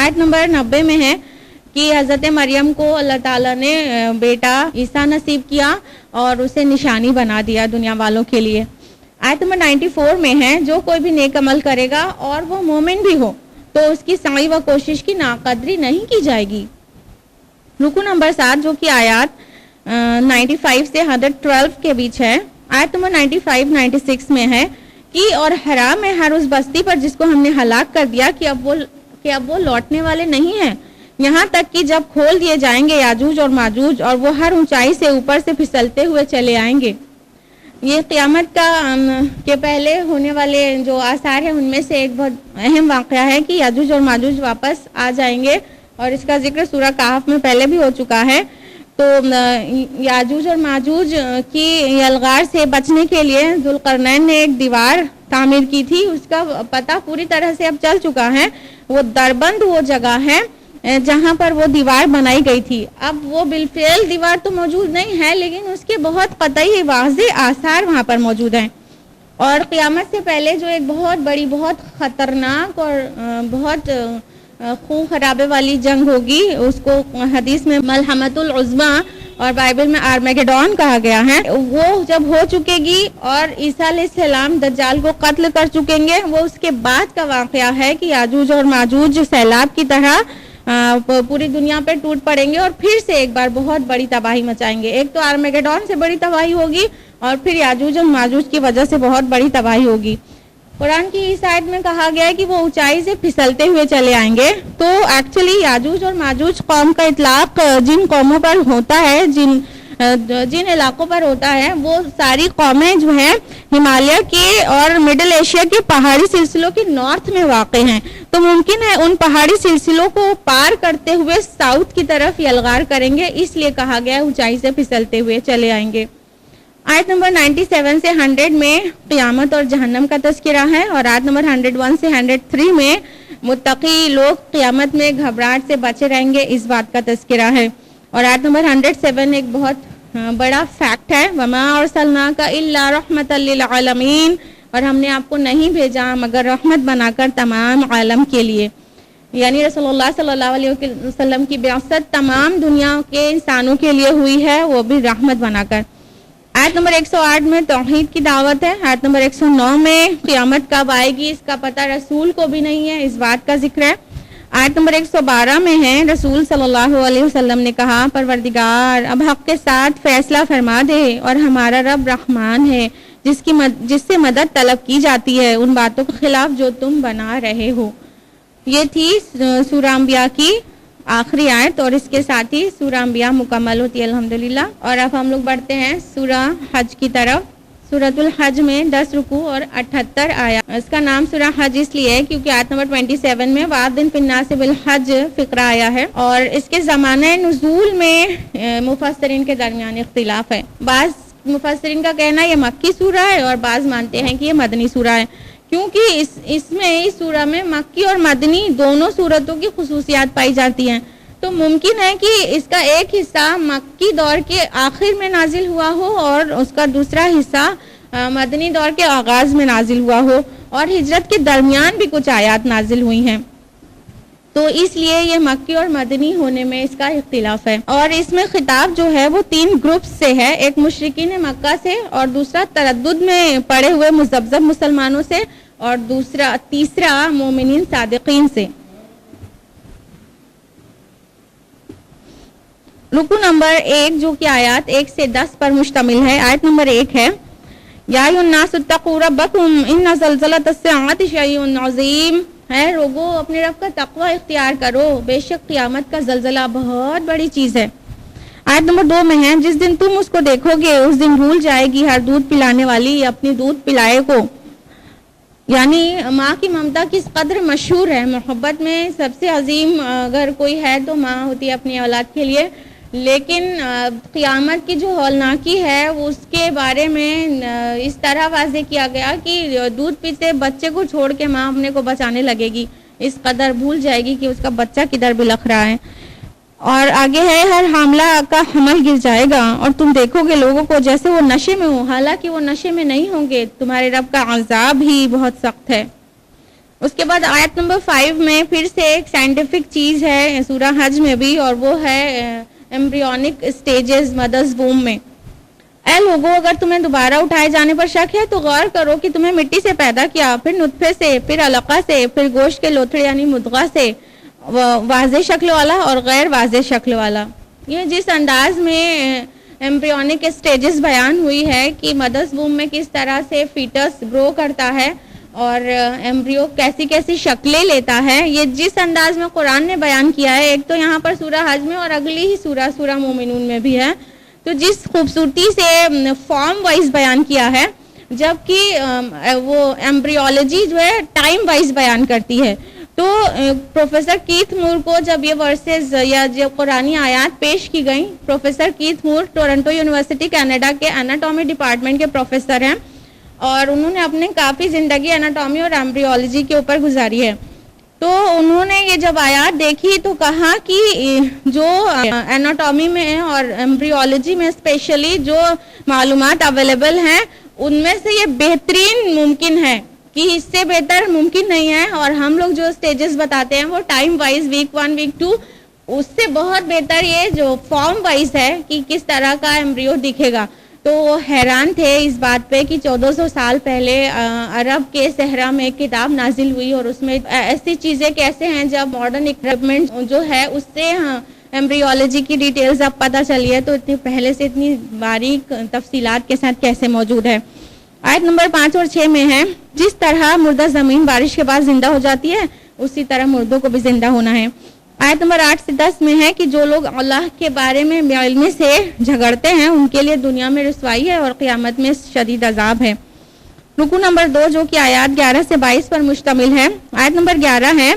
آیت نمبر 90 میں ہے کہ حضرت مریم کو اللہ تعالیٰ نے بیٹا عیسیٰ نصیب کیا اور اسے نشانی بنا دیا دنیا والوں کے لیے. آیت نمبر 94 میں ہے جو کوئی بھی نیک عمل کرے گا اور وہ مومن بھی ہو تو اس کی سعی و کوشش کی ناقدری نہیں کی جائے گی. رکو نمبر 7 جو کہ آیات 95 سے 112 کے بیچ ہے. آیت نمبر 95-96 میں ہے کہ اور حرام ہے ہر اس بستی پر جس کو ہم نے ہلاک کر دیا کہ اب وہ لوٹنے والے نہیں ہیں یہاں تک کہ جب کھول دیے جائیں گے یاجوج اور ماجوج اور وہ ہر اونچائی سے اوپر سے پھسلتے ہوئے چلے آئیں گے. یہ قیامت کا کے پہلے ہونے والے جو آثار ہیں ان میں سے ایک بہت اہم واقعہ ہے کہ یاجوج اور ماجوج واپس آ جائیں گے اور اس کا ذکر سورہ کہف میں پہلے بھی ہو چکا ہے. تو یاجوج اور ماجوج کی یلغار سے بچنے کے لیے ذوالقرنین نے ایک دیوار تعمیر کی تھی. اس کا پتہ پوری طرح سے اب چل چکا ہے. وہ دربند وہ جگہ ہے جہاں پر وہ دیوار بنائی گئی تھی. اب وہ بالفعل دیوار تو موجود نہیں ہے لیکن اس کے بہت قطعی واضح آثار وہاں پر موجود ہیں. اور قیامت سے پہلے جو ایک بہت بڑی بہت خطرناک اور بہت خون خرابے والی جنگ ہوگی اس کو حدیث میں ملحمۃ العظمیٰ اور بائبل میں آرمیگیڈون کہا گیا ہے. وہ جب ہو چکے گی اور عیسیٰ علیہ السلام دجال کو قتل کر چکیں گے وہ اس کے بعد کا واقعہ ہے کہ یاجوج اور ماجوج سیلاب کی طرح پوری دنیا پہ ٹوٹ پڑیں گے اور پھر سے ایک بار بہت بڑی تباہی مچائیں گے. ایک تو آرمیگیڈون سے بڑی تباہی ہوگی اور پھر یاجوج اور ماجوج کی وجہ سے بہت بڑی تباہی ہوگی. قرآن کی اس آیت میں کہا گیا ہے کہ وہ اونچائی سے پھسلتے ہوئے چلے آئیں گے. تو ایکچولی یاجوج اور ماجوج قوم کا اطلاق جن قوموں پر ہوتا ہے جن علاقوں پر ہوتا ہے وہ ساری قومیں جو ہیں ہمالیہ کے اور مڈل ایشیا کے پہاڑی سلسلوں کے نارتھ میں واقع ہیں. تو ممکن ہے ان پہاڑی سلسلوں کو پار کرتے ہوئے ساؤتھ کی طرف یلغار کریں گے اس لیے کہا گیا اونچائی سے پھسلتے ہوئے چلے آئیں گے. آیت نمبر 97 سے 100 میں قیامت اور جہنم کا تذکرہ ہے اور آیت نمبر 101 سے 103 میں متقی لوگ قیامت میں گھبراہٹ سے بچے رہیں گے اس بات کا تذکرہ ہے. اور آیت نمبر 107 ایک بہت بڑا فیکٹ ہے وما ارسلناک الا رحمۃ للعالمین اور ہم نے آپ کو نہیں بھیجا مگر رحمت بنا کر تمام عالم کے لیے. یعنی رسول اللہ صلی اللہ علیہ وسلم کی بعثت تمام دنیا کے انسانوں کے لیے ہوئی ہے وہ بھی رحمت بنا کر. آیت نمبر 108 میں توحید کی دعوت ہے. آیت نمبر 109 میں قیامت کب آئے گی اس کا پتہ رسول کو بھی نہیں ہے اس بات کا ذکر ہے. آیت نمبر 112 میں ہے رسول صلی اللہ علیہ وسلم نے کہا پروردگار اب حق کے ساتھ فیصلہ فرما دے اور ہمارا رب رحمان ہے جس سے مدد طلب کی جاتی ہے ان باتوں کے خلاف جو تم بنا رہے ہو. یہ تھی سورہ انبیاء کی آخری آیت اور اس کے ساتھ ہی سورہ انبیاء مکمل ہوتی ہے الحمدللہ. اور اب ہم لوگ بڑھتے ہیں سورہ حج کی طرف. سورۃ الحج میں 10 رکوع اور 78 آیات. اس کا نام سورہ حج اس لیے ہے کیونکہ آیت نمبر 27 میں وَأَذِّن فِي النَّاسِ بِالْحَجِّ فقرہ آیا ہے اور اس کے زمانہ نزول میں مفسرین کے درمیان اختلاف ہے. بعض مفسرین کا کہنا ہے یہ مکی سورہ ہے اور بعض مانتے ہیں کہ یہ مدنی سورہ ہے کیونکہ اس سورہ میں مکی اور مدنی دونوں صورتوں کی خصوصیات پائی جاتی ہیں. تو ممکن ہے کہ اس کا ایک حصہ مکی دور کے آخر میں نازل ہوا ہو اور اس کا دوسرا حصہ مدنی دور کے آغاز میں نازل ہوا ہو اور ہجرت کے درمیان بھی کچھ آیات نازل ہوئی ہیں. تو اس لیے یہ مکی اور مدنی ہونے میں اس کا اختلاف ہے. اور اس میں خطاب جو ہے وہ 3 گروپس سے ہے. ایک مشرکین مکہ سے اور دوسرا تردد میں پڑے ہوئے مذبذب مسلمانوں سے اور تیسرا مومنین صادقین سے. رکو نمبر 1 جو کہ آیات 1 سے 10 پر مشتمل ہے. آیت نمبر 1 ہے یا ایھا الناس اتقوا ربکم ان زلزلۃ الساعۃ شیء عظیم. ہے لوگو اپنے رب کا تقوی اختیار کرو بے شک قیامت کا زلزلہ بہت بڑی چیز ہے. آیت نمبر 2 میں ہے جس دن تم اس کو دیکھو گے اس دن بھول جائے گی ہر دودھ پلانے والی اپنی دودھ پلائے کو. یعنی ماں کی ممتا کس قدر مشہور ہے. محبت میں سب سے عظیم اگر کوئی ہے تو ماں ہوتی ہے اپنی اولاد کے لیے. لیکن قیامت کی جو ہولناکی ہے اس کے بارے میں اس طرح واضح کیا گیا کہ دودھ پیتے بچے کو چھوڑ کے ماں اپنے کو بچانے لگے گی اس قدر بھول جائے گی کہ اس کا بچہ کدھر بلخ رہا ہے. اور آگے ہے ہر حاملہ کا حمل گر جائے گا اور تم دیکھو گے لوگوں کو جیسے وہ نشے میں ہوں حالانکہ وہ نشے میں نہیں ہوں گے تمہارے رب کا عذاب ہی بہت سخت ہے. اس کے بعد آیت نمبر 5 میں پھر سے ایک سائنٹیفک چیز ہے سورہ حج میں بھی، اور وہ ہے ایمبریونک اسٹیجز مدرز ووم میں. اے لوگوں، اگر تمہیں دوبارہ اٹھائے جانے پر شک ہے تو غور کرو کہ تمہیں مٹی سے پیدا کیا، پھر نطفے سے، پھر علقہ سے، پھر گوشت کے لوتھڑے یعنی مضغہ سے، واضح شکل والا اور غیر واضح شکل والا. یہ جس انداز میں ایمبریونک اسٹیجز بیان ہوئی ہے کہ مدرز ووم میں کس طرح سے فیٹس گرو کرتا ہے اور ایمبریو کیسی کیسی شکلیں لیتا ہے، یہ جس انداز میں قرآن نے بیان کیا ہے، ایک تو یہاں پر سورہ حج میں اور اگلی ہی سورہ مومنون میں بھی ہے، تو جس خوبصورتی سے فارم وائز بیان کیا ہے، جبکہ وہ ایمبریولوجی جو ہے ٹائم وائز بیان کرتی ہے. تو پروفیسر کیتھ مور کو جب یہ ورسز یا جو قرآنی آیات پیش کی گئیں، پروفیسر کیتھ مور ٹورنٹو یونیورسٹی کینیڈا کے اناٹومی ڈپارٹمنٹ کے پروفیسر ہیں، اور انہوں نے اپنے کافی زندگی اناٹومی اور ایمبریولوجی کے اوپر گزاری ہے. تو انہوں نے یہ جب آیات دیکھی تو کہا کہ جو اناٹومی میں اور ایمبریولوجی میں اسپیشلی جو معلومات اویلیبل ہیں، ان میں سے یہ بہترین ممکن ہے کہ اس سے بہتر ممکن نہیں ہے، اور ہم لوگ جو اسٹیجز بتاتے ہیں وہ ٹائم وائز ویک 1 ویک 2، اس سے بہت بہتر یہ جو فارم وائز ہے کہ کس طرح کا ایمبریو دکھے گا. تو وہ حیران تھے اس بات پہ کہ 1400 سال پہلے عرب کے صحرا میں ایک کتاب نازل ہوئی، اور اس میں ایسی چیزیں کیسے ہیں جب ماڈرن اکوپمنٹ جو ہے اس سے ایمبریولوجی کی ڈیٹیلز اب پتہ چلی ہے، تو اتنی پہلے سے اتنی باریک تفصیلات کے ساتھ کیسے موجود ہے. آیت نمبر 5 اور 6 میں ہے، جس طرح مردہ زمین بارش کے بعد زندہ ہو جاتی ہے، اسی طرح مردوں کو بھی زندہ ہونا ہے. آیت نمبر 8 سے 10 میں ہے کہ جو لوگ اللہ کے بارے میں بے علمی سے جھگڑتے ہیں ان کے لیے دنیا میں رسوائی ہے اور قیامت میں شدید عذاب ہے. رکو نمبر 2 جو کہ آیات 11 سے 22 پر مشتمل ہے. آیت نمبر 11 ہے،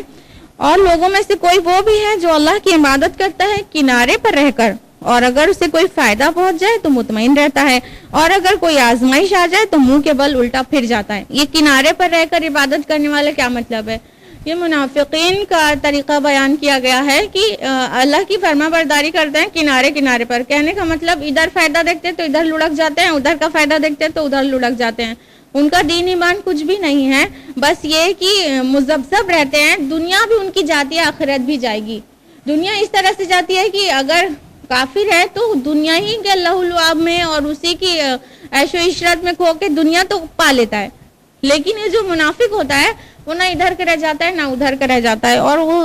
اور لوگوں میں سے کوئی وہ بھی ہے جو اللہ کی عبادت کرتا ہے کنارے پر رہ کر، اور اگر اسے کوئی فائدہ پہنچ جائے تو مطمئن رہتا ہے، اور اگر کوئی آزمائش آ جائے تو منہ کے بل الٹا پھر جاتا ہے. یہ کنارے پر رہ کر عبادت کرنے والا کیا مطلب ہے؟ یہ منافقین کا طریقہ بیان کیا گیا ہے کہ اللہ کی فرما برداری کرتے ہیں کنارے کنارے پر. کہنے کا مطلب ادھر فائدہ دیکھتے ہیں تو ادھر لڑک جاتے ہیں، ادھر کا فائدہ دیکھتے ہیں تو ادھر لڑک جاتے ہیں. ان کا دین ایمان کچھ بھی نہیں ہے، بس یہ کہ مذبذب رہتے ہیں. دنیا بھی ان کی جاتی ہے، آخرت بھی جائے گی. دنیا اس طرح سے جاتی ہے کہ اگر کافر ہے تو دنیا ہی کے اللہ العاب میں اور اسی کی عیش و عشرت میں کھو کے دنیا تو پا لیتا ہے، لیکن یہ جو منافق ہوتا ہے وہ نہ ادھر کے رہ جاتا ہے نہ ادھر کا رہ جاتا ہے، اور وہ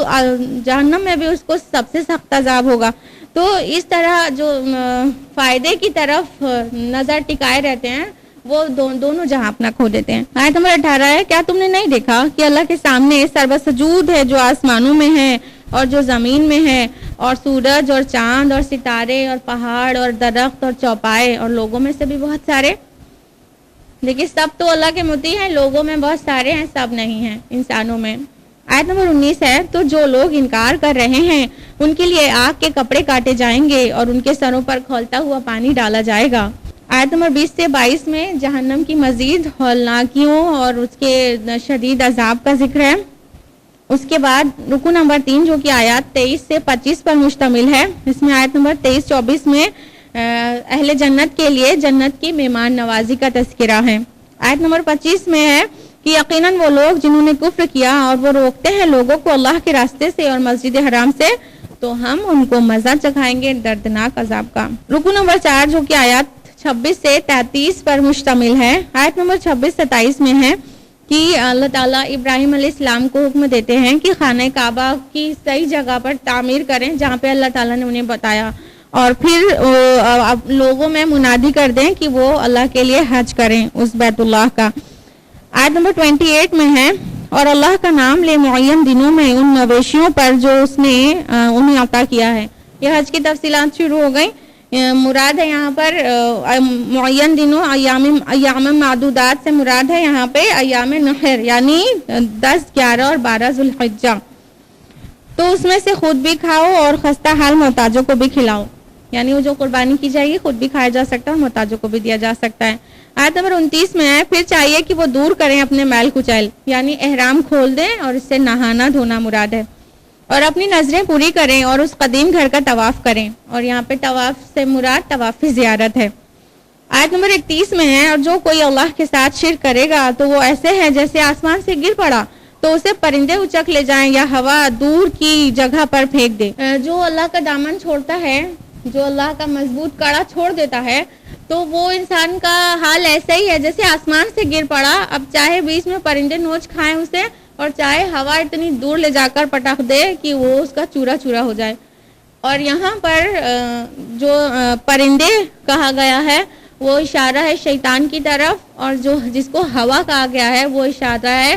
جہنم میں بھی اس کو سب سے سخت عذاب ہوگا. تو اس طرح جو فائدے کی طرف نظر ٹکائے رہتے ہیں وہ دونوں جہاں اپنا کھو دیتے ہیں. آیت نمبر 18 ہے، کیا تم نے نہیں دیکھا کہ اللہ کے سامنے سربسجود ہے جو آسمانوں میں ہے اور جو زمین میں ہے، اور سورج اور چاند اور ستارے اور پہاڑ اور درخت اور چوپائے، اور لوگوں میں سے بھی بہت سارے. لیکن سب تو اللہ کے مطیع ہیں، لوگوں میں بہت سارے ہیں، سب نہیں ہیں انسانوں میں. آیت نمبر 19 ہے، تو جو لوگ انکار کر رہے ہیں ان کے لیے آگ کے کپڑے کاٹے جائیں گے اور ان کے سروں پر کھولتا ہوا پانی ڈالا جائے گا. آیت نمبر 20 سے 22 میں جہنم کی مزید ہولناکیوں اور اس کے شدید عذاب کا ذکر ہے. اس کے بعد رکو نمبر 3 جو کہ آیات 23 سے 25 پر مشتمل ہے، اس میں آیت نمبر 23-24 میں اہل جنت کے لیے جنت کی مہمان نوازی کا تذکرہ ہے. آیت نمبر 25 میں ہے کہ یقیناً وہ لوگ جنہوں نے کفر کیا اور وہ روکتے ہیں لوگوں کو اللہ کے راستے سے اور مسجد حرام سے، تو ہم ان کو مزہ چکھائیں گے دردناک عذاب کا. رکو نمبر 4 جو کہ آیات 26 سے 33 پر مشتمل ہے. آیت نمبر 26-27 میں ہے کہ اللہ تعالیٰ ابراہیم علیہ السلام کو حکم دیتے ہیں کہ خانہ کعبہ کی صحیح جگہ پر تعمیر کریں جہاں پہ اللہ تعالیٰ نے انہیں بتایا، اور پھر لوگوں میں منادی کر دیں کہ وہ اللہ کے لیے حج کریں اس بیت اللہ کا. آیت نمبر 28 میں ہے، اور اللہ کا نام لے معین دنوں میں ان مویشیوں پر جو اس نے انہیں عطا کیا ہے. یہ حج کی تفصیلات شروع ہو گئیں. مراد ہے یہاں پر معین دنوں، ایام معدودات سے مراد ہے یہاں پہ ایام نحر یعنی 10، 11 اور 12 ذوالحجہ. تو اس میں سے خود بھی کھاؤ اور خستہ حال محتاجوں کو بھی کھلاؤ، یعنی وہ جو قربانی کی جائے گی خود بھی کھایا جا سکتا ہے اور محتاجوں کو بھی دیا جا سکتا ہے. آیت نمبر 29 میں ہے، پھر چاہیے کہ وہ دور کریں اپنے میل کچیل، یعنی احرام کھول دیں اور اس سے نہانا دھونا مراد ہے، اور اپنی نظریں پوری کریں اور اس قدیم گھر کا طواف کریں، اور یہاں پہ طواف سے مراد طواف زیارت ہے. آیت نمبر 31 میں ہے، اور جو کوئی اللہ کے ساتھ شرک کرے گا تو وہ ایسے ہے جیسے آسمان سے گر پڑا تو تو اسے پرندے اچک لے جائیں یا ہوا دور کی جگہ پر پھینک دے۔ جو اللہ کا دامن چھوڑتا ہے، جو اللہ کا مضبوط کڑا چھوڑ دیتا ہے، تو وہ انسان کا حال ایسا ہی ہے جیسے آسمان سے گر پڑا، اب چاہے بیچ میں پرندے نوچ کھائیں اسے اور چاہے ہوا اتنی دور لے جا کر پٹخ دے کہ وہ اس کا چورا چورا ہو جائے۔ اور یہاں پر جو پرندے کہا گیا ہے وہ اشارہ ہے شیطان کی طرف، اور جو جس کو ہوا کہا گیا ہے وہ اشارہ ہے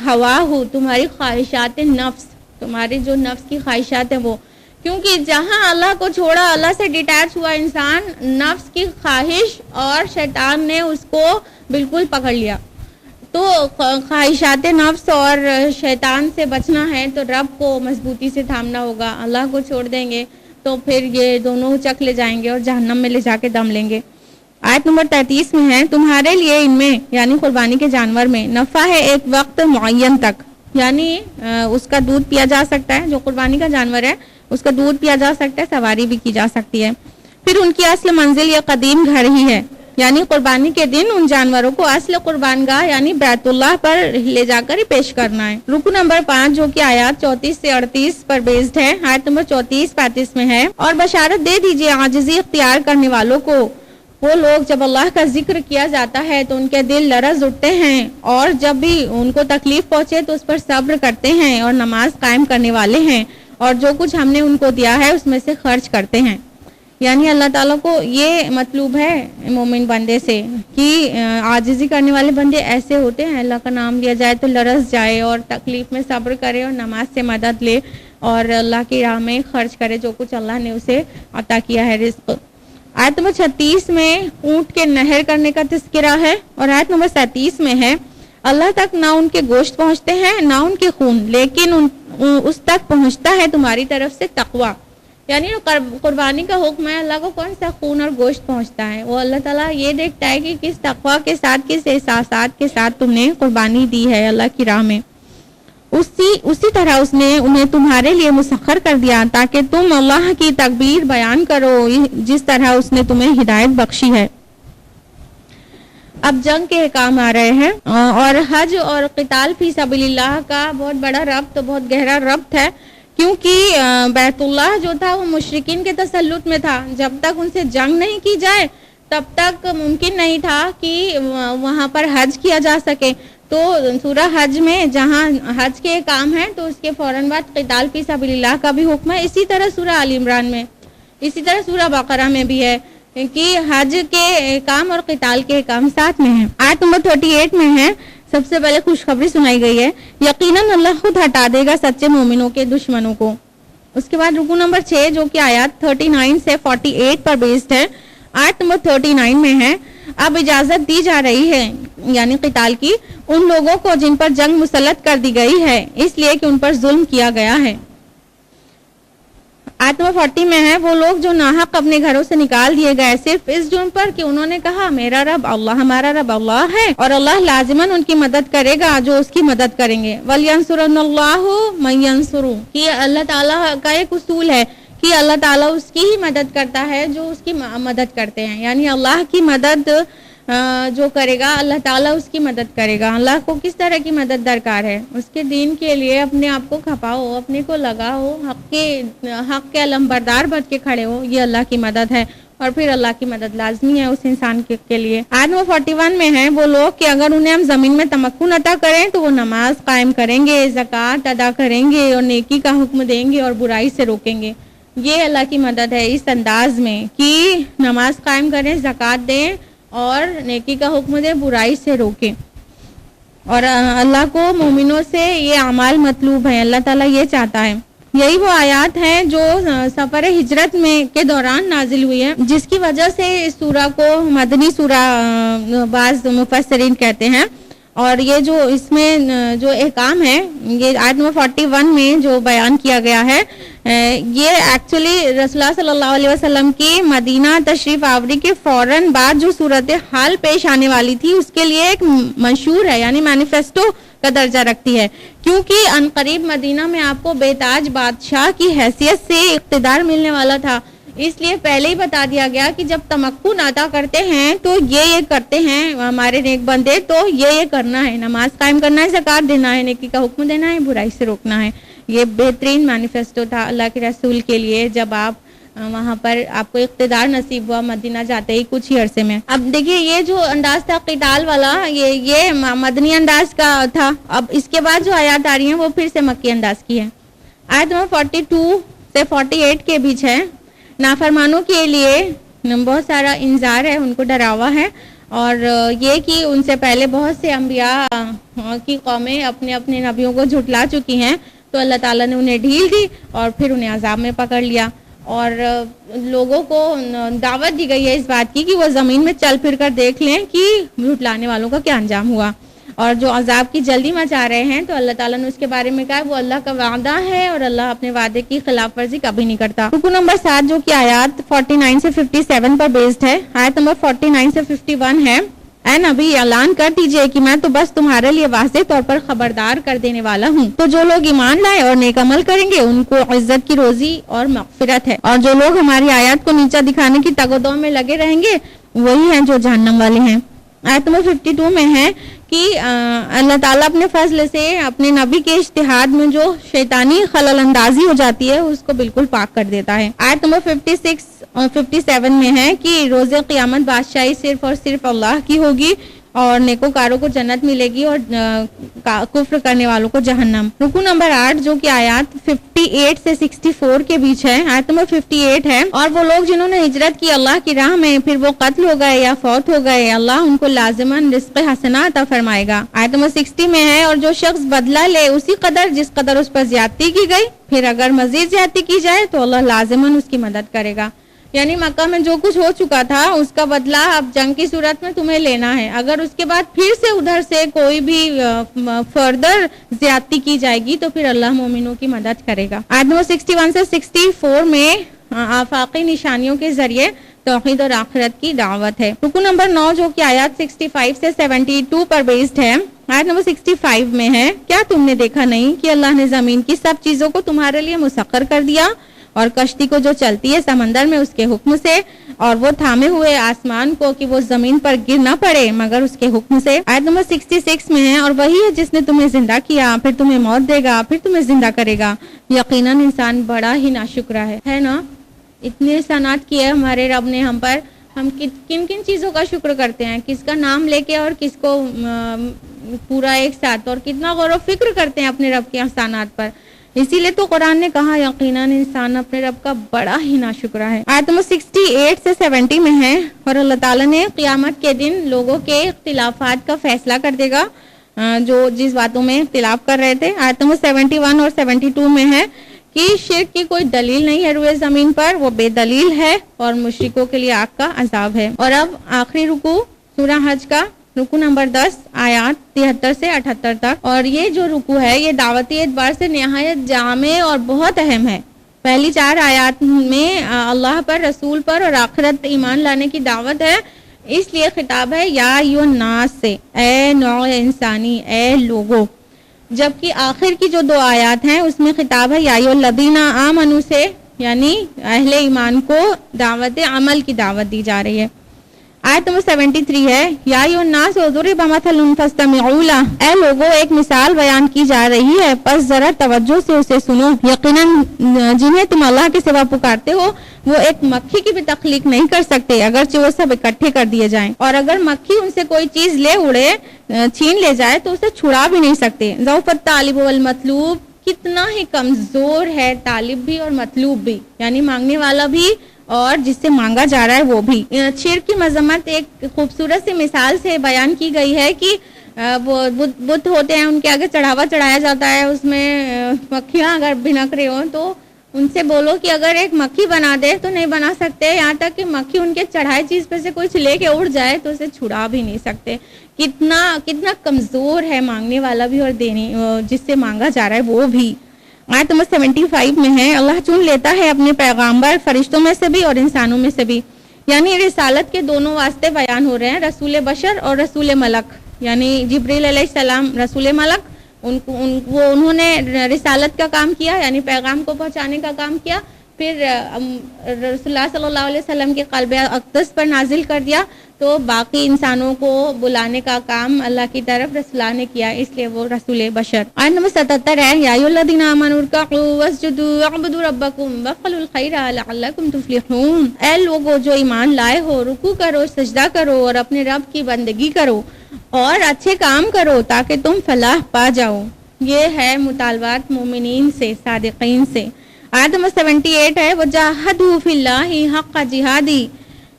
ہوا ہو، تمہاری خواہشات نفس، تمہاری جو نفس کی خواہشات ہیں وہ، کیونکہ جہاں اللہ کو چھوڑا، اللہ سے ڈیٹیچ ہوا انسان، نفس کی خواہش اور شیطان نے اس کو بالکل پکڑ لیا۔ تو خواہشات نفس اور شیطان سے بچنا ہے تو رب کو مضبوطی سے تھامنا ہوگا۔ اللہ کو چھوڑ دیں گے تو پھر یہ دونوں چک لے جائیں گے اور جہنم میں لے جا کے دم لیں گے۔ آیت نمبر 33 میں ہے، تمہارے لیے ان میں یعنی قربانی کے جانور میں نفع ہے ایک وقت معین تک، یعنی اس کا دودھ پیا جا سکتا ہے، جو قربانی کا جانور ہے اس کا دودھ پیا جا سکتا ہے، سواری بھی کی جا سکتی ہے۔ پھر ان کی اصل منزل یا قدیم گھر ہی ہے، یعنی قربانی کے دن ان جانوروں کو اصل قربان گاہ یعنی بیت اللہ پر لے جا کر پیش کرنا ہے۔ رکو نمبر 5 جو کہ آیات 34 سے 38 پر بیسڈ ہے، آیت نمبر 34-35 میں ہے، اور بشارت دے دیجئے عاجزی اختیار کرنے والوں کو، وہ لوگ جب اللہ کا ذکر کیا جاتا ہے تو ان کے دل لرز اٹھتے ہیں، اور جب بھی ان کو تکلیف پہنچے تو اس پر صبر کرتے ہیں اور نماز قائم کرنے والے ہیں، اور جو کچھ ہم نے ان کو دیا ہے اس میں سے خرچ کرتے ہیں۔ یعنی اللہ تعالیٰ کو یہ مطلوب ہے مومن بندے سے کہ عاجزی کرنے والے بندے ایسے ہوتے ہیں، اللہ کا نام لیا جائے تو لرز جائے اور تکلیف میں صبر کرے اور نماز سے مدد لے اور اللہ کی راہ میں خرچ کرے جو کچھ اللہ نے اسے عطا کیا ہے رزق۔ آیت نمبر 36 میں اونٹ کے نہر کرنے کا تذکرہ ہے، اور آیت نمبر 37 میں ہے، اللہ تک نہ ان کے گوشت پہنچتے ہیں نہ ان کے خون، لیکن اس تک پہنچتا ہے تمہاری طرف سے تقویٰ۔ یعنی قربانی کا حکم ہے، اللہ کو کون سا خون اور گوشت پہنچتا ہے، وہ اللہ تعالیٰ یہ دیکھتا ہے کہ کس تقویٰ کے ساتھ، کس احساسات کے ساتھ تم نے قربانی دی ہے اللہ کی راہ میں۔ اسی طرح اس نے انہیں تمہارے لیے مسخر کر دیا تاکہ تم اللہ کی تکبیر بیان کرو جس طرح اس نے تمہیں ہدایت بخشی ہے۔ اب جنگ کے احکام آ رہے ہیں، اور حج اور قتال فی سبیل اللہ کا بہت بڑا ربط، بہت گہرا ربط ہے، کیونکہ بیت اللہ جو تھا وہ مشرکین کے تسلط میں تھا۔ جب تک ان سے جنگ نہیں کی جائے تب تک ممکن نہیں تھا کہ وہاں پر حج کیا جا سکے۔ تو سورہ حج میں جہاں حج کے کام ہیں تو اس کے فوراً بعد قتال فی سبیل اللہ کا بھی حکم ہے۔ اسی طرح سورہ آل عمران میں، اسی طرح سورہ بقرہ میں بھی ہے کہ حج کے کام اور قتال کے کام ساتھ میں ہیں۔ آیت نمبر 38 میں ہے، سب سے پہلے خوشخبری سنائی گئی ہے، یقیناً اللہ خود ہٹا دے گا سچے مومنوں کے دشمنوں کو۔ اس کے بعد رکو نمبر 6 جو کہ آیات 39 سے 48 پر بیسڈ ہے، آیت نمبر 39 میں ہے، اب اجازت دی جا رہی ہے یعنی قتال کی ان لوگوں کو جن پر جنگ مسلط کر دی گئی ہے، اس لیے کہ ان پر ظلم کیا گیا ہے۔ آیت نمبر 40 میں ہے، وہ لوگ جو ناحق اپنے گھروں سے نکال دیے گئے صرف اس جرم پر کہ انہوں نے کہا میرا رب اللہ، ہمارا رب اللہ ہے، اور اللہ لازماً ان کی مدد کرے گا جو اس کی مدد کریں گے۔ وَلْيَنْصُرَنَّ اللَّهُ مَن يَنْصُرُهُ، کہ اللہ تعالیٰ کا ایک اصول ہے کہ اللہ تعالیٰ اس کی ہی مدد کرتا ہے جو اس کی مدد کرتے ہیں، یعنی اللہ کی مدد جو کرے گا اللہ تعالیٰ اس کی مدد کرے گا۔ اللہ کو کس طرح کی مدد درکار ہے؟ اس کے دین کے لیے اپنے آپ کو کھپاؤ، اپنے کو لگاؤ، حق کے علم بردار بن کے کھڑے ہو، یہ اللہ کی مدد ہے، اور پھر اللہ کی مدد لازمی ہے اس انسان کے لیے۔ آیت نمبر 41 میں ہے، وہ لوگ کہ اگر انہیں ہم زمین میں تمکن عطا کریں تو وہ نماز قائم کریں گے، زکوٰۃ ادا کریں گے اور نیکی کا حکم دیں گے اور برائی سے روکیں گے۔ یہ اللہ کی مدد ہے اس انداز میں کہ نماز قائم کریں، زکوٰۃ دیں اور نیکی کا حکم دیں، برائی سے روکیں۔ اور اللہ کو مومنوں سے یہ اعمال مطلوب ہیں، اللہ تعالیٰ یہ چاہتا ہے۔ یہی وہ آیات ہیں جو سفر ہجرت میں کے دوران نازل ہوئی ہیں، جس کی وجہ سے اس سورہ کو مدنی سورہ بعض مفسرین کہتے ہیں۔ اور یہ جو اس میں جو احکام ہے، یہ آیت نمبر 41 میں جو بیان کیا گیا ہے، یہ ایکچولی رسول اللہ صلی اللہ علیہ وسلم کی مدینہ تشریف آوری کے فوراً بعد جو صورتحال پیش آنے والی تھی اس کے لیے ایک منشور ہے، یعنی مینیفیسٹو کا درجہ رکھتی ہے، کیونکہ عنقریب مدینہ میں آپ کو بے تاج بادشاہ کی حیثیت سے اقتدار ملنے والا تھا۔ اس لیے پہلے ہی بتا دیا گیا کہ جب تمکن ادا کرتے ہیں تو یہ کرتے ہیں ہمارے نیک بندے، تو یہ کرنا ہے، نماز قائم کرنا ہے، زکوٰۃ دینا ہے، نیکی کا حکم دینا ہے، برائی سے روکنا ہے۔ یہ بہترین مینیفیسٹو تھا اللہ کے رسول کے لیے جب آپ وہاں پر آپ کو اقتدار نصیب ہوا مدینہ جاتے ہی کچھ ہی عرصے میں۔ اب دیکھیے یہ جو انداز تھا قتال والا، یہ مدنی انداز کا تھا۔ اب اس کے بعد جو آیات آ رہی ہیں وہ پھر سے مکی انداز کی ہے۔ آیت نمبر 42 سے 48 کے بیچ ہے۔ نافرمانوں کے لیے بہت سارا انذار ہے، ان کو ڈراوا ہے، اور یہ کہ ان سے پہلے بہت سے انبیاء کی قومیں اپنے اپنے نبیوں کو جھٹلا چکی ہیں، تو اللہ تعالیٰ نے انہیں ڈھیل دی اور پھر انہیں عذاب میں پکڑ لیا، اور لوگوں کو دعوت دی گئی ہے اس بات کی کہ وہ زمین میں چل پھر کر دیکھ لیں کہ جھٹلانے والوں کا کیا انجام ہوا، اور جو عذاب کی جلدی مچا رہے ہیں تو اللہ تعالیٰ نے اس کے بارے میں کہا وہ اللہ کا وعدہ ہے اور اللہ اپنے وعدے کی خلاف ورزی کبھی نہیں کرتا۔ رکو نمبر 7 جو کہ آیات 49 سے 57 پر بیسڈ ہے۔ آیت نمبر 49 سے 51 ہے، اے نبی اعلان کر دیجئے کہ میں تو بس تمہارے لیے واضح طور پر خبردار کر دینے والا ہوں، تو جو لوگ ایمان لائے اور نیک عمل کریں گے ان کو عزت کی روزی اور مغفرت ہے، اور جو لوگ ہماری آیات کو نیچا دکھانے کی تگ و دو میں لگے رہیں گے وہی ہیں جو جہنم والے ہیں۔ آیت نمبر 52 میں ہے کہ اللہ تعالیٰ اپنے فضل سے اپنے نبی کے اجتہاد میں جو شیطانی خلل اندازی ہو جاتی ہے اس کو بالکل پاک کر دیتا ہے۔ آیت نمبر 56 اور 57 میں ہے کہ روز قیامت بادشاہی صرف اور صرف اللہ کی ہوگی، اور نیکوکاروں کو جنت ملے گی اور کفر کرنے والوں کو جہنم۔ رکو نمبر 8 جو کہ آیات 58 سے 64 کے بیچ ہے۔ آیت نمبر 58 ہے، اور وہ لوگ جنہوں نے ہجرت کی اللہ کی راہ میں پھر وہ قتل ہو گئے یا فوت ہو گئے، اللہ ان کو لازماً رزق حسنہ عطا فرمائے گا۔ آیت نمبر 60 میں ہے، اور جو شخص بدلہ لے اسی قدر جس قدر اس پر زیادتی کی گئی، پھر اگر مزید زیادتی کی جائے تو اللہ لازماً اس کی مدد کرے گا۔ یعنی مکہ میں جو کچھ ہو چکا تھا اس کا بدلہ اب جنگ کی صورت میں تمہیں لینا ہے، اگر اس کے بعد پھر سے ادھر سے کوئی بھی فردر زیادتی کی جائے گی تو پھر اللہ مومنوں کی مدد کرے گا۔ آیت نمبر 61 سے 64 میں آفاقی نشانیوں کے ذریعے توحید اور آخرت کی دعوت ہے۔ رکو نمبر 9 جو کہ آیات 65 سے 72 پر بیسڈ ہے۔ آیت نمبر 65 میں ہے، کیا تم نے دیکھا نہیں کہ اللہ نے زمین کی سب چیزوں کو تمہارے لیے مسخر کر دیا، اور کشتی کو جو چلتی ہے سمندر میں اس کے حکم سے، اور وہ تھامے ہوئے آسمان کو کہ وہ زمین پر گر نہ پڑے مگر اس کے حکم سے۔ آیت نمبر 66 میں ہے، اور وہی ہے جس نے تمہیں زندہ کیا پھر تمہیں موت دے گا پھر تمہیں زندہ کرے گا، یقیناً انسان بڑا ہی ناشکرا ہے نا۔ اتنے احسانات کیے ہمارے رب نے ہم پر، ہم کن کن چیزوں کا شکر کرتے ہیں، کس کا نام لے کے اور کس کو پورا ایک ساتھ، اور کتنا غور و فکر کرتے ہیں اپنے رب کے احسانات پر۔ اسی لیے تو قرآن نے کہا یقیناً انسان اپنے رب کا بڑا ہی ناشکرا ہے۔ آیت نمبر 68 سے 70 میں ہے، اور اللہ تعالیٰ نے قیامت کے دن لوگوں کے اختلافات کا فیصلہ کر دے گا جو جس باتوں میں اختلاف کر رہے تھے۔ آیت نمبر 71 اور 72 میں ہے کہ شرک کی کوئی دلیل نہیں ہے روئے زمین پر، وہ بے دلیل ہے اور مشرکوں کے لیے آگ کا عذاب ہے۔ اور اب آخری رکوع سورہ حج کا رکوع نمبر 10 آیات 73 سے 78 تک، اور یہ جو رکوع ہے یہ دعوتی اعتبار سے نہایت جامع اور بہت اہم ہے۔ پہلی 4 آیات میں اللہ پر، رسول پر اور آخرت ایمان لانے کی دعوت ہے، اس لیے خطاب ہے یا ایھا الناس سے، اے نوع انسانی، اے لوگو، جبکہ آخر کی جو 2 آیات ہیں اس میں خطاب ہے یا ایھا الذین آمنوا سے، یعنی اہل ایمان کو دعوت عمل کی دعوت دی جا رہی ہے۔ آیت نمبر 73 ہے، یا ایھا الناس ضرب مثل فاستمعوا لہ، اے لوگوں ایک مثال بیان کی جا رہی ہے پس ذرا توجہ سے اسے سنو، یقیناً جنہیں تم اللہ کے سوا پکارتے ہو وہ ایک مکھی کی بھی تخلیق نہیں کر سکتے اگرچہ وہ سب اکٹھے کر دیے جائیں، اور اگر مکھی ان سے کوئی چیز لے اڑے، چھین لے جائے تو اسے چھڑا بھی نہیں سکتے۔ ضعف الطالب والمطلوب، کتنا ہی کمزور ہے طالب بھی اور مطلوب بھی، یعنی مانگنے والا بھی اور جس سے مانگا جا رہا ہے وہ بھی۔ شرک کی مذمت ایک خوبصورت سی مثال سے بیان کی گئی ہے کہ وہ بت ہوتے ہیں، ان کے آگے چڑھاوا چڑھایا جاتا ہے، اس میں مکھیاں اگر بھنک رہے ہوں تو ان سے بولو کہ اگر ایک مکھی بنا دے تو نہیں بنا سکتے، یہاں تک کہ مکھی ان کے چڑھائے چیز پہ سے کچھ لے کے اڑ جائے تو اسے چھڑا بھی نہیں سکتے۔ کتنا کمزور ہے مانگنے والا بھی اور دینے جس سے مانگا جا رہا ہے وہ بھی۔ آیت نمبر 75 میں ہے، اللہ چن لیتا ہے اپنے پیغامبر فرشتوں میں سے بھی اور انسانوں میں سے بھی، یعنی رسالت کے دونوں واسطے بیان ہو رہے ہیں، رسول بشر اور رسول ملک، یعنی جبریل علیہ السلام رسول ملک، انہوں نے رسالت کا کام کیا، یعنی پیغام کو پہنچانے کا کام کیا، پھر رسول اللہ صلی اللہ علیہ وسلم کے قلب اقدس پر نازل کر دیا، تو باقی انسانوں کو بلانے کا کام اللہ کی طرف رسول اللہ نے کیا، اس لیے وہ رسول بشر۔ آیت نمبر 77 ہے، یا ایھا الذین آمنوا ارکعوا واسجدوا واعبدوا ربکم وافعلوا الخیر لعلکم تفلحون۔ اے لوگو جو ایمان لائے ہو، رکوع کرو، سجدہ کرو اور اپنے رب کی بندگی کرو اور اچھے کام کرو تاکہ تم فلاح پا جاؤ۔ یہ ہے مطالبات مومنین سے، صادقین سے۔ آیت نمبر 78 ہے، وجاہدوا فی اللہ حق جہادی،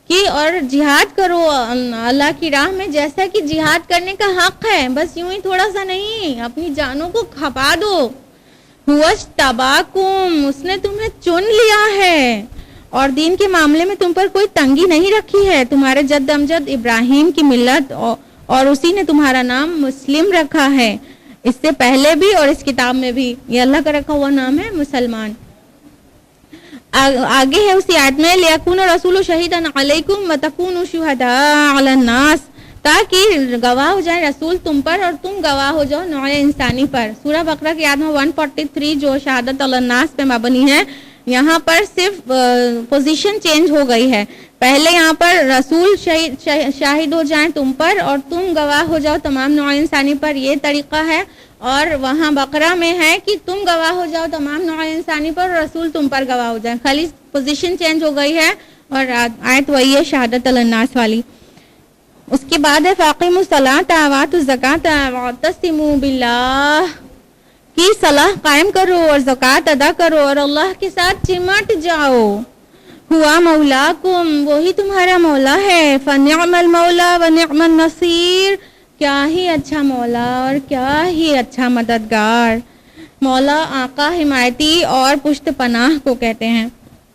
کہ اور جہاد کرو اللہ کی راہ میں جیسا کہ جہاد کرنے کا حق ہے، بس یوں ہی تھوڑا سا نہیں، اپنی جانوں کو کھپا دو۔ ہُوَاجْتَبَاکُم، اس نے تمہیں چن لیا ہے اور دین کے معاملے میں تم پر کوئی تنگی نہیں رکھی ہے، تمہارے جد امجد ابراہیم کی ملت اور اسی نے تمہارا نام مسلم رکھا ہے، اس سے پہلے بھی اور اس کتاب میں بھی یہ اللہ کا رکھا ہوا نام ہے مسلمان۔ آگے ہے اسی آیت میں، لِيَكُونَ الرَّسُولُ شَهِيدًا عَلَيْكُمْ وَتَكُونُوا شُهَدَاءَ عَلَى النَّاسِ، تاکہ گواہ ہو جائے رسول تم پر اور تم گواہ ہو جاؤ نوع انسانی پر۔ سورہ بقرہ کی آیت میں 143 جو شہادت علی الناس پہ مبنی ہے، یہاں پر صرف پوزیشن چینج ہو گئی ہے، پہلے یہاں پر رسول شاہد ہو جائیں تم پر اور تم گواہ ہو جاؤ تمام نوع انسانی پر، یہ طریقہ ہے، اور وہاں بقرہ میں ہے کہ تم گواہ ہو جاؤ تمام نوع انسانی پر اور رسول تم پر گواہ ہو جائیں، خالی پوزیشن چینج ہو گئی ہے اور آیت وہی ہے شہادت علی الناس والی۔ اس کے بعد ہے فاقیموا الصلاۃ وآتوا الزکاۃ واعتصموا باللہ، کی صلاح قائم کرو اور زکوٰۃ ادا کرو اور اللہ کے ساتھ چمٹ جاؤ۔ ہوا مولاکم، وہی تمہارا مولا ہے، فنعم المولا ونعم النصیر، کیا ہی اچھا مولا اور کیا ہی اچھا مددگار۔ مولا آقا، حمایتی اور پشت پناہ کو کہتے ہیں۔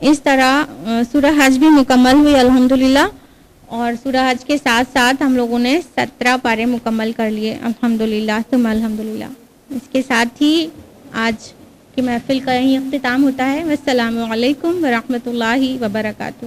اس طرح سورہ حج بھی مکمل ہوئی الحمدللہ، اور سورہ حج کے ساتھ ساتھ ہم لوگوں نے 17 پارے مکمل کر لیے الحمدللہ ثم الحمدللہ۔ اس کے ساتھ ہی آج کی محفل کا یہیں اختتام ہوتا ہے۔ والسلام علیکم ورحمۃ اللہ وبرکاتہ۔